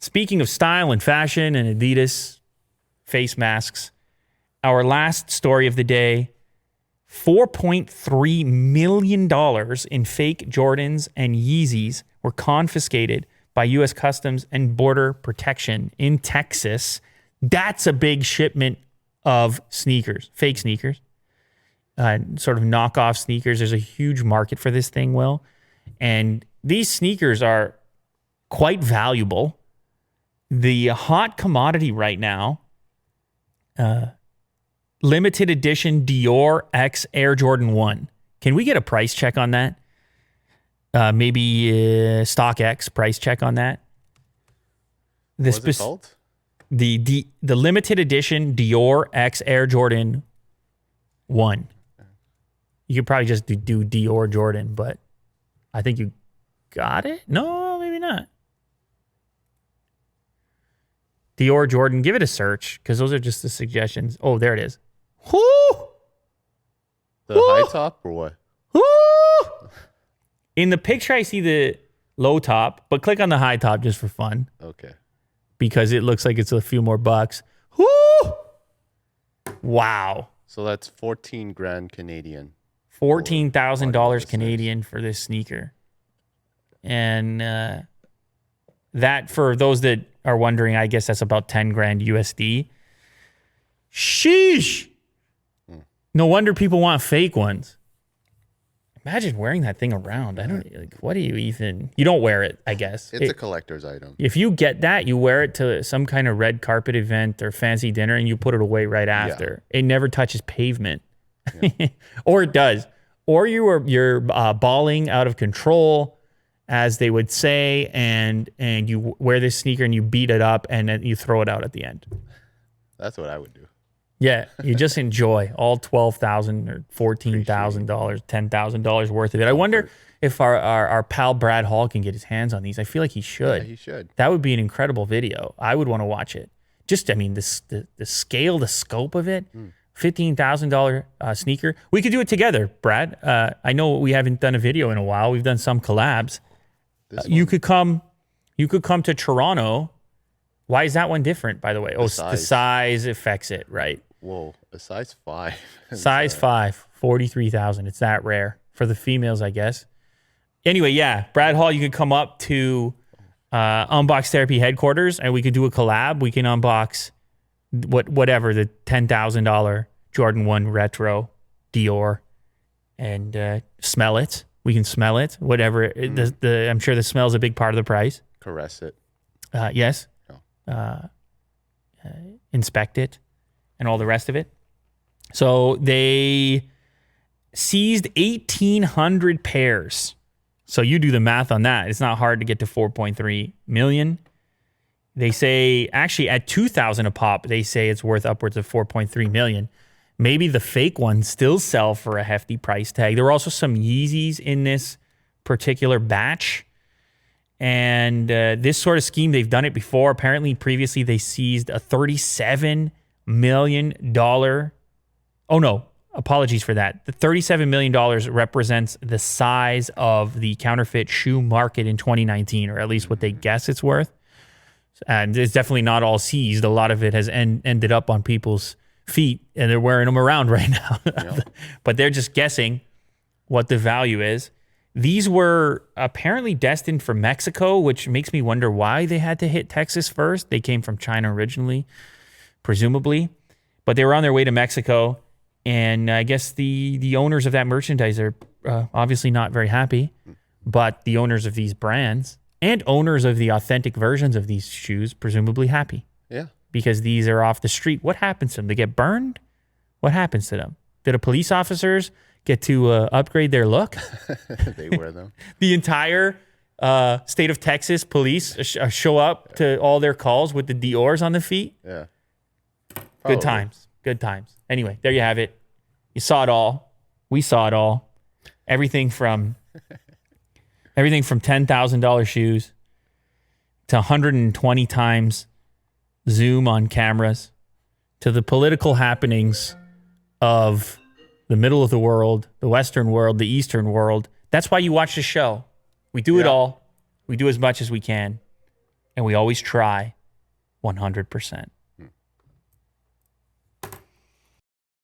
Speaking of style and fashion and Adidas face masks, our last story of the day, $4.3 million in fake Jordans and Yeezys were confiscated by U.S. Customs and Border Protection in Texas. That's a big shipment of sneakers, fake sneakers, sort of knockoff sneakers. There's a huge market for this thing, Will. And these sneakers are quite valuable. The hot commodity right now, limited edition Dior X Air Jordan 1. Can we get a price check on that? Maybe StockX price check on that. What's it called? The limited edition Dior X Air Jordan 1. You could probably just do Dior Jordan, but I think you got it? No, maybe not. Dior Jordan, give it a search because those are just the suggestions. Oh, there it is. Whoo! The high top or what? Whoo! In the picture, I see the low top, but click on the high top just for fun Okay. because it looks like it's a few more bucks. Whoo! Wow. So that's 14 grand Canadian. $14,000 Canadian for this sneaker. And that, for those that are wondering, I guess that's about 10 grand USD. Sheesh. No wonder people want fake ones. Imagine wearing that thing around. I don't like. What do you even? You don't wear it, I guess. It's a collector's item. If you get that, you wear it to some kind of red carpet event or fancy dinner, and you put it away right after. Yeah. It never touches pavement, or it does. Or you're balling out of control, as they would say, and you wear this sneaker and you beat it up and then you throw it out at the end. That's what I would do. Yeah, you just enjoy all $12,000 or $14,000, $10,000 worth of it. I wonder if our pal Brad Hall can get his hands on these. I feel like he should. Yeah, he should. That would be an incredible video. I would want to watch it. Just, I mean, the scale, the scope of it. $15,000 sneaker. We could do it together, Brad. I know we haven't done a video in a while. We've done some collabs. You could come to Toronto. Why is that one different, by the way? The size affects it, right? Whoa, a size 5. Size 5, 43,000. It's that rare for the females, I guess. Anyway, yeah, Brad Hall, you could come up to Unbox Therapy headquarters and we could do a collab. We can unbox whatever, the $10,000 Jordan 1 Retro Dior and smell it. We can smell it, whatever. I'm sure the smell is a big part of the price. Caress it. Yes. Inspect it and all the rest of it. So they seized 1,800 pairs. So you do the math on that. It's not hard to get to 4.3 million. They say, actually at 2,000 a pop, they say it's worth upwards of 4.3 million. Maybe the fake ones still sell for a hefty price tag. There were also some Yeezys in this particular batch. And this sort of scheme, they've done it before. Apparently, previously, they seized a $37 million. Oh, no. Apologies for that. The $37 million represents the size of the counterfeit shoe market in 2019, or at least what they guess it's worth. And it's definitely not all seized. A lot of it has ended up on people's feet, and they're wearing them around right now. Yep. But they're just guessing what the value is. These were apparently destined for Mexico, which makes me wonder why they had to hit Texas first. They came from China originally, presumably, but they were on their way to Mexico. And I guess the owners of that merchandise are obviously not very happy, but the owners of these brands and owners of the authentic versions of these shoes, presumably happy. Yeah. Because these are off the street. What happens to them? They get burned? What happens to them? Did a police officers get to upgrade their look? They wear them. The entire state of Texas police show up to all their calls with the Dior's on the feet? Yeah. Probably. Good times. Good times. Anyway, there you have it. You saw it all. We saw it all. Everything from $10,000 shoes to 120 times zoom on cameras to the political happenings of the middle of the world, the Western world, the Eastern world. That's why you watch the show. We do it all. We do as much as we can. and we always try 100%.